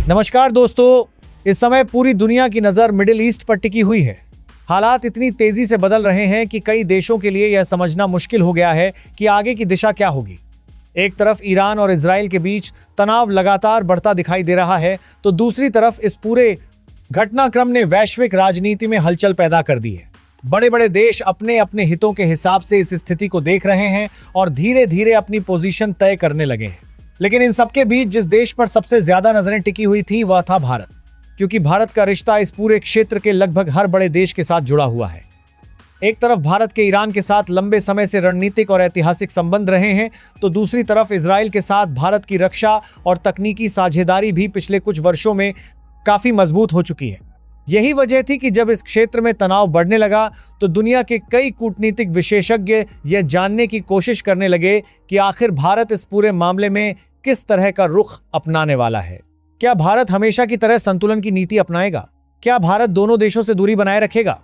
नमस्कार दोस्तों, इस समय पूरी दुनिया की नजर मिडिल ईस्ट पर टिकी हुई है। हालात इतनी तेजी से बदल रहे हैं कि कई देशों के लिए यह समझना मुश्किल हो गया है कि आगे की दिशा क्या होगी। एक तरफ ईरान और इजराइल के बीच तनाव लगातार बढ़ता दिखाई दे रहा है, तो दूसरी तरफ इस पूरे घटनाक्रम ने वैश्विक राजनीति में हलचल पैदा कर दी है। बड़े बड़े देश अपने अपने हितों के हिसाब से इस स्थिति को देख रहे हैं और धीरे धीरे अपनी पोजीशन तय करने लगे हैं। लेकिन इन सबके बीच जिस देश पर सबसे ज्यादा नजरें टिकी हुई थी वह था भारत, क्योंकि भारत का रिश्ता इस पूरे क्षेत्र के लगभग हर बड़े देश के साथ जुड़ा हुआ है। एक तरफ भारत के ईरान के साथ लंबे समय से रणनीतिक और ऐतिहासिक संबंध रहे हैं, तो दूसरी तरफ इजराइल के साथ भारत की रक्षा और तकनीकी साझेदारी भी पिछले कुछ वर्षों में काफी मजबूत हो चुकी है। यही वजह थी कि जब इस क्षेत्र में तनाव बढ़ने लगा तो दुनिया के कई कूटनीतिक विशेषज्ञ यह जानने की कोशिश करने लगे कि आखिर भारत इस पूरे मामले में किस तरह का रुख अपनाने वाला है। क्या भारत हमेशा की तरह संतुलन की नीति अपनाएगा? क्या भारत दोनों देशों से दूरी बनाए रखेगा,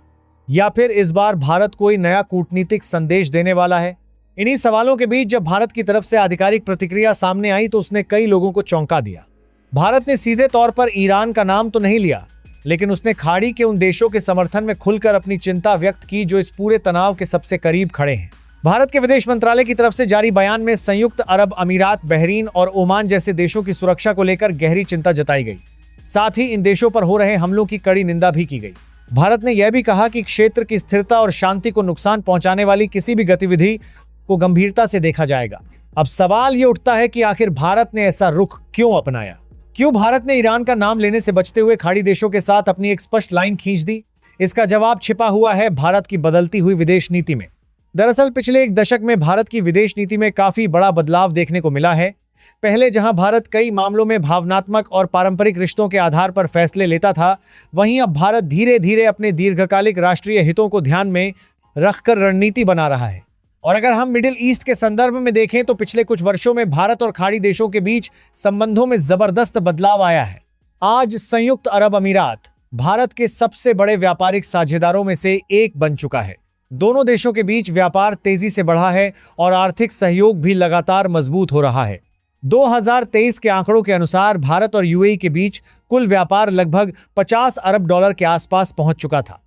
या फिर इस बार भारत कोई नया कूटनीतिक संदेश देने वाला है? इन्हीं सवालों के बीच जब भारत की तरफ से आधिकारिक प्रतिक्रिया सामने आई तो उसने कई लोगों को चौंका दिया। भारत ने सीधे तौर पर ईरान का नाम तो नहीं लिया, लेकिन उसने खाड़ी के उन देशों के समर्थन में खुलकर अपनी चिंता व्यक्त की जो इस पूरे तनाव के सबसे करीब खड़े हैं। भारत के विदेश मंत्रालय की तरफ से जारी बयान में संयुक्त अरब अमीरात, बहरीन और ओमान जैसे देशों की सुरक्षा को लेकर गहरी चिंता जताई गई। साथ ही इन देशों पर हो रहे हमलों की कड़ी निंदा भी की गई। भारत ने यह भी कहा कि क्षेत्र की स्थिरता और शांति को नुकसान पहुंचाने वाली किसी भी गतिविधि को गंभीरता से देखा जाएगा। अब सवाल ये उठता है कि आखिर भारत ने ऐसा रुख क्यों अपनाया? क्यों भारत ने ईरान का नाम लेने से बचते हुए खाड़ी देशों के साथ अपनी एक स्पष्ट लाइन खींच दी? इसका जवाब छिपा हुआ है भारत की बदलती हुई विदेश नीति में। दरअसल पिछले एक दशक में भारत की विदेश नीति में काफी बड़ा बदलाव देखने को मिला है। पहले जहां भारत कई मामलों में भावनात्मक और पारंपरिक रिश्तों के आधार पर फैसले लेता था, वहीं अब भारत धीरे धीरे अपने दीर्घकालिक राष्ट्रीय हितों को ध्यान में रखकर रणनीति बना रहा है। और अगर हम मिडिल ईस्ट के संदर्भ में देखें तो पिछले कुछ वर्षों में भारत और खाड़ी देशों के बीच संबंधों में जबरदस्त बदलाव आया है। आज संयुक्त अरब अमीरात भारत के सबसे बड़े व्यापारिक साझेदारों में से एक बन चुका है। दोनों देशों के बीच व्यापार तेजी से बढ़ा है और आर्थिक सहयोग भी लगातार मजबूत हो रहा है। 2023 के आंकड़ों के अनुसार भारत और यूएई के बीच कुल व्यापार लगभग 50 अरब डॉलर के आसपास पहुंच चुका था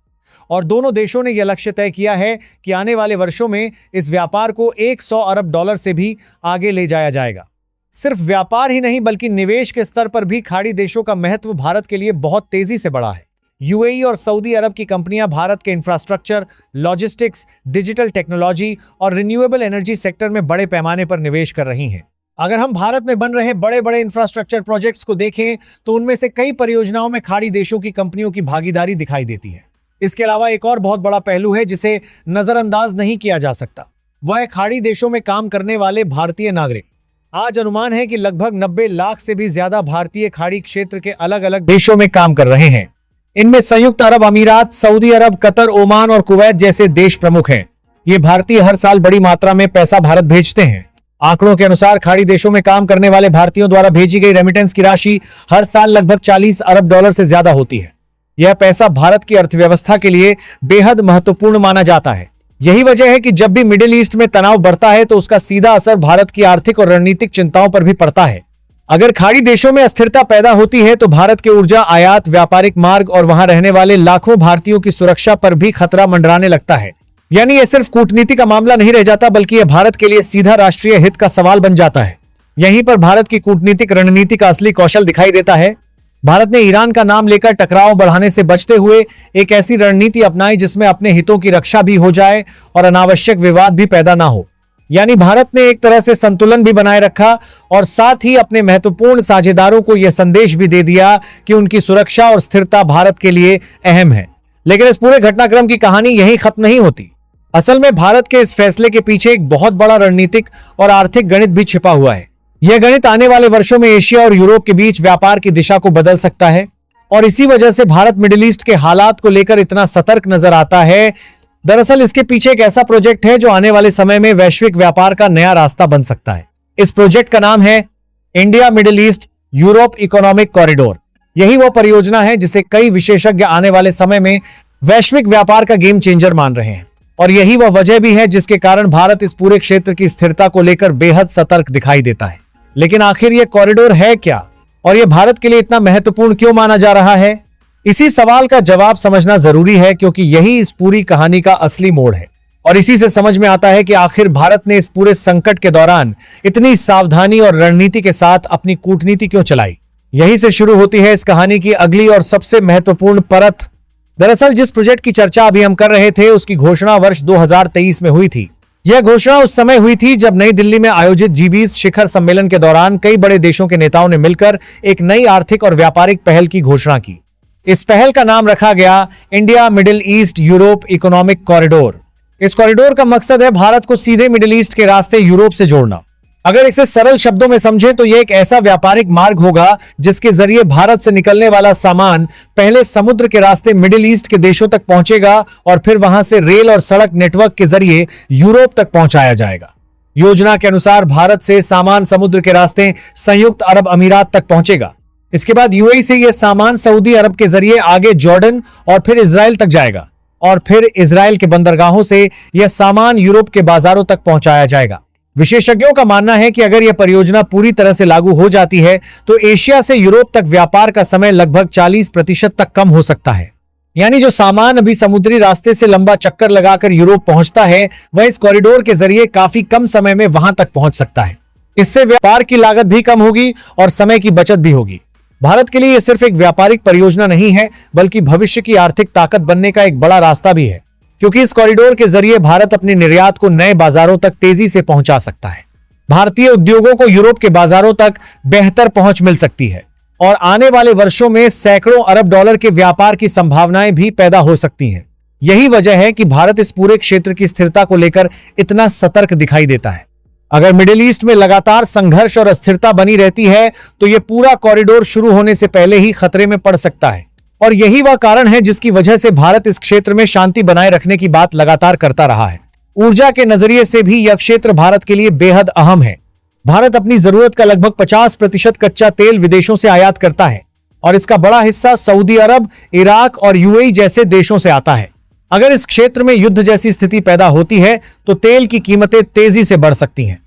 और दोनों देशों ने यह लक्ष्य तय किया है कि आने वाले वर्षों में इस व्यापार को 100 अरब डॉलर से भी आगे ले जाया जाएगा। सिर्फ व्यापार ही नहीं बल्कि निवेश के स्तर पर भी खाड़ी देशों का महत्व भारत के लिए बहुत तेजी से बढ़ा है। यूएई और सऊदी अरब की कंपनियां भारत के इंफ्रास्ट्रक्चर, लॉजिस्टिक्स, डिजिटल टेक्नोलॉजी और रिन्यूएबल एनर्जी सेक्टर में बड़े पैमाने पर निवेश कर रही हैं। अगर हम भारत में बन रहे बड़े बड़े इंफ्रास्ट्रक्चर प्रोजेक्ट्स को देखें तो उनमें से कई परियोजनाओं में खाड़ी देशों की कंपनियों की भागीदारी दिखाई देती है। इसके अलावा एक और बहुत बड़ा पहलू है जिसे नजरअंदाज नहीं किया जा सकता, वह है खाड़ी देशों में काम करने वाले भारतीय नागरिक। आज अनुमान है कि लगभग 90 लाख से भी ज्यादा भारतीय खाड़ी क्षेत्र के अलग अलग देशों में काम कर रहे हैं। इनमें संयुक्त अरब अमीरात, सऊदी अरब, कतर, ओमान और कुवैत जैसे देश प्रमुख हैं। ये भारतीय हर साल बड़ी मात्रा में पैसा भारत भेजते हैं। आंकड़ों के अनुसार खाड़ी देशों में काम करने वाले भारतीयों द्वारा भेजी गई रेमिटेंस की राशि हर साल लगभग 40 अरब डॉलर से ज्यादा होती है। यह पैसा भारत की अर्थव्यवस्था के लिए बेहद महत्वपूर्ण माना जाता है। यही वजह है कि जब भी मिडिल ईस्ट में तनाव बढ़ता है तो उसका सीधा असर भारत की आर्थिक और रणनीतिक चिंताओं पर भी पड़ता है। अगर खाड़ी देशों में अस्थिरता पैदा होती है तो भारत के ऊर्जा आयात, व्यापारिक मार्ग और वहां रहने वाले लाखों भारतीयों की सुरक्षा पर भी खतरा मंडराने लगता है। यानी यह सिर्फ कूटनीति का मामला नहीं रह जाता बल्कि यह भारत के लिए सीधा राष्ट्रीय हित का सवाल बन जाता है। यहीं पर भारत की कूटनीतिक रणनीति का असली कौशल दिखाई देता है। भारत ने ईरान का नाम लेकर टकराव बढ़ाने से बचते हुए एक ऐसी रणनीति अपनाई जिसमें अपने हितों की रक्षा भी हो जाए और अनावश्यक विवाद भी पैदा ना हो। यानी भारत ने एक तरह से संतुलन भी बनाए रखा और साथ ही अपने महत्वपूर्ण साझेदारों को यह संदेश भी दे दिया कि उनकी सुरक्षा और स्थिरता भारत के लिए अहम है। लेकिन इस पूरे घटनाक्रम की कहानी यहीं खत्म नहीं होती। असल में भारत के इस फैसले के पीछे एक बहुत बड़ा रणनीतिक और आर्थिक गणित भी छिपा हुआ है। यह गणित आने वाले वर्षों में एशिया और यूरोप के बीच व्यापार की दिशा को बदल सकता है और इसी वजह से भारत मिडिल ईस्ट के हालात को लेकर इतना सतर्क नजर आता है। दरअसल इसके पीछे एक ऐसा प्रोजेक्ट है जो आने वाले समय में वैश्विक व्यापार का नया रास्ता बन सकता है। इस प्रोजेक्ट का नाम है India middle east Europe economic corridor. यही वो परियोजना है जिसे कई विशेषज्ञ आने वाले समय में वैश्विक व्यापार का गेम चेंजर मान रहे हैं और यही वह वजह भी है जिसके कारण भारत इस पूरे क्षेत्र की स्थिरता को लेकर बेहद सतर्क दिखाई देता है। लेकिन आखिर यह कॉरिडोर है क्या? और यह भारत के लिए इतना महत्वपूर्ण क्यों माना जा रहा है? इसी सवाल का जवाब समझना जरूरी है, क्योंकि यही इस पूरी कहानी का असली मोड़ है। और इसी से समझ में आता है कि आखिर भारत ने इस पूरे संकट के दौरान इतनी सावधानी और रणनीति के साथ अपनी कूटनीति क्यों चलाई। यहीं से शुरू होती है इस कहानी की अगली और सबसे महत्वपूर्ण परत। दरअसल जिस प्रोजेक्ट की चर्चा अभी हम कर रहे थे, उसकी घोषणा वर्ष 2023 में हुई थी। यह घोषणा उस समय हुई थी जब नई दिल्ली में आयोजित G20 शिखर सम्मेलन के दौरान कई बड़े देशों के नेताओं ने मिलकर एक नई आर्थिक और व्यापारिक पहल की घोषणा की। इस पहल का नाम रखा गया India middle east Europe economic corridor. इस कॉरिडोर का मकसद है भारत को सीधे मिडिल ईस्ट के रास्ते यूरोप से जोड़ना। अगर इसे सरल शब्दों में समझें तो यह एक ऐसा व्यापारिक मार्ग होगा जिसके जरिए भारत से निकलने वाला सामान पहले समुद्र के रास्ते मिडिल ईस्ट के देशों तक पहुंचेगा और फिर वहां से रेल और सड़क नेटवर्क के जरिए यूरोप तक पहुंचाया जाएगा। योजना के अनुसार भारत से सामान समुद्र के रास्ते संयुक्त अरब अमीरात तक पहुंचेगा। इसके बाद यूएई से यह सामान सऊदी अरब के जरिए आगे जॉर्डन और फिर इजराइल तक जाएगा और फिर इजराइल के बंदरगाहों से यह सामान यूरोप के बाजारों तक पहुंचाया जाएगा। विशेषज्ञों का मानना है कि अगर यह परियोजना पूरी तरह से लागू हो जाती है तो एशिया से यूरोप तक व्यापार का समय लगभग 40% तक कम हो सकता है। यानी जो सामान अभी समुद्री रास्ते से लंबा चक्कर लगाकर यूरोप पहुंचता है, वह इस कॉरिडोर के जरिए काफी कम समय में वहां तक पहुंच सकता है। इससे व्यापार की लागत भी कम होगी और समय की बचत भी होगी। भारत के लिए यह सिर्फ एक व्यापारिक परियोजना नहीं है, बल्कि भविष्य की आर्थिक ताकत बनने का एक बड़ा रास्ता भी है, क्योंकि इस कॉरिडोर के जरिए भारत अपने निर्यात को नए बाजारों तक तेजी से पहुंचा सकता है। भारतीय उद्योगों को यूरोप के बाजारों तक बेहतर पहुंच मिल सकती है और आने वाले वर्षों में सैकड़ों अरब डॉलर के व्यापार की संभावनाएं भी पैदा हो सकती हैं। यही वजह है कि भारत इस पूरे क्षेत्र की स्थिरता को लेकर इतना सतर्क दिखाई देता है। अगर मिडिल ईस्ट में लगातार संघर्ष और अस्थिरता बनी रहती है तो यह पूरा कॉरिडोर शुरू होने से पहले ही खतरे में पड़ सकता है। और यही वह कारण है जिसकी वजह से भारत इस क्षेत्र में शांति बनाए रखने की बात लगातार करता रहा है। ऊर्जा के नजरिए से भी यह क्षेत्र भारत के लिए बेहद अहम है। भारत अपनी जरूरत का लगभग 50% कच्चा तेल विदेशों से आयात करता है और इसका बड़ा हिस्सा सऊदी अरब, इराक और यूएई जैसे देशों से आता है। अगर इस क्षेत्र में युद्ध जैसी स्थिति पैदा होती है तो तेल की कीमतें तेजी से बढ़ सकती हैं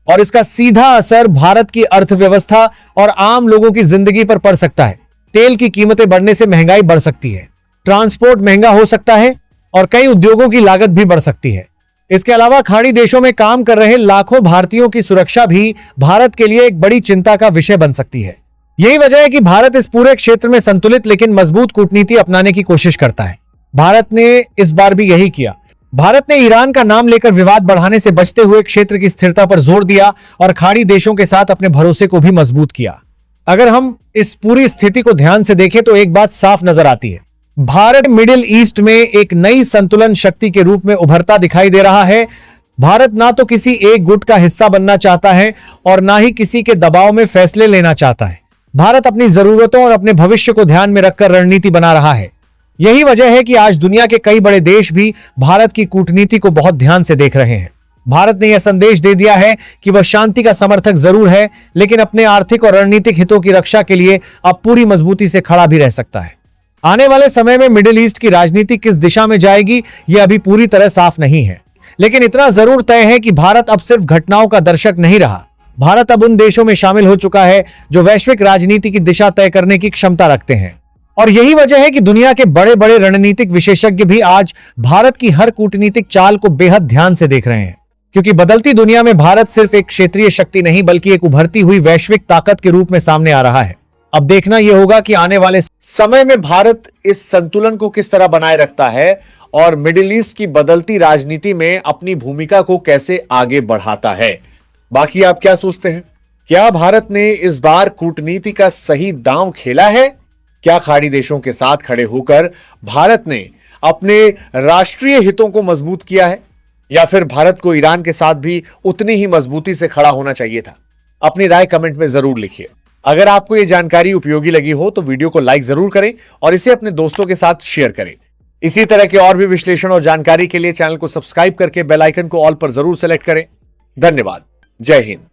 और इसका सीधा असर भारत की अर्थव्यवस्था और आम लोगों की जिंदगी पर पड़ सकता है। तेल की कीमतें बढ़ने से महंगाई बढ़ सकती है, ट्रांसपोर्ट महंगा हो सकता है और कई उद्योगों की लागत भी बढ़ सकती है। इसके अलावा खाड़ी देशों में काम कर रहे लाखों भारतीयों की सुरक्षा भी भारत के लिए एक बड़ी चिंता का विषय बन सकती है। यही वजह है कि भारत इस पूरे क्षेत्र में संतुलित लेकिन मजबूत कूटनीति अपनाने की कोशिश करता है। भारत ने इस बार भी यही किया। भारत ने ईरान का नाम लेकर विवाद बढ़ाने से बचते हुए क्षेत्र की स्थिरता पर जोर दिया और खाड़ी देशों के साथ अपने भरोसे को भी मजबूत किया। अगर हम इस पूरी स्थिति को ध्यान से देखें तो एक बात साफ नजर आती है। भारत मिडिल ईस्ट में एक नई संतुलन शक्ति के रूप में उभरता दिखाई दे रहा है। भारत ना तो किसी एक गुट का हिस्सा बनना चाहता है और ना ही किसी के दबाव में फैसले लेना चाहता है। भारत अपनी जरूरतों और अपने भविष्य को ध्यान में रखकर रणनीति बना रहा है। यही वजह है कि आज दुनिया के कई बड़े देश भी भारत की कूटनीति को बहुत ध्यान से देख रहे हैं। भारत ने यह संदेश दे दिया है कि वह शांति का समर्थक जरूर है, लेकिन अपने आर्थिक और रणनीतिक हितों की रक्षा के लिए अब पूरी मजबूती से खड़ा भी रह सकता है। आने वाले समय में मिडिल ईस्ट की राजनीति किस दिशा में जाएगी, यह अभी पूरी तरह साफ नहीं है, लेकिन इतना जरूर तय है कि भारत अब सिर्फ घटनाओं का दर्शक नहीं रहा। भारत अब उन देशों में शामिल हो चुका है जो वैश्विक राजनीति की दिशा तय करने की क्षमता रखते हैं। और यही वजह है कि दुनिया के बड़े बड़े रणनीतिक विशेषज्ञ भी आज भारत की हर कूटनीतिक चाल को बेहद ध्यान से देख रहे हैं, क्योंकि बदलती दुनिया में भारत सिर्फ एक क्षेत्रीय शक्ति नहीं बल्कि एक उभरती हुई वैश्विक ताकत के रूप में सामने आ रहा है। अब देखना यह होगा कि आने वाले समय में भारत इस संतुलन को किस तरह बनाए रखता है और मिडिल ईस्ट की बदलती राजनीति में अपनी भूमिका को कैसे आगे बढ़ाता है। बाकी आप क्या सोचते हैं? क्या भारत ने इस बार कूटनीति का सही दांव खेला है? क्या खाड़ी देशों के साथ खड़े होकर भारत ने अपने राष्ट्रीय हितों को मजबूत किया है, या फिर भारत को ईरान के साथ भी उतनी ही मजबूती से खड़ा होना चाहिए था? अपनी राय कमेंट में जरूर लिखिए। अगर आपको यह जानकारी उपयोगी लगी हो तो वीडियो को लाइक जरूर करें और इसे अपने दोस्तों के साथ शेयर करें। इसी तरह के और भी विश्लेषण और जानकारी के लिए चैनल को सब्सक्राइब करके बेल आइकन को ऑल पर जरूर सेलेक्ट करें। धन्यवाद। जय हिंद।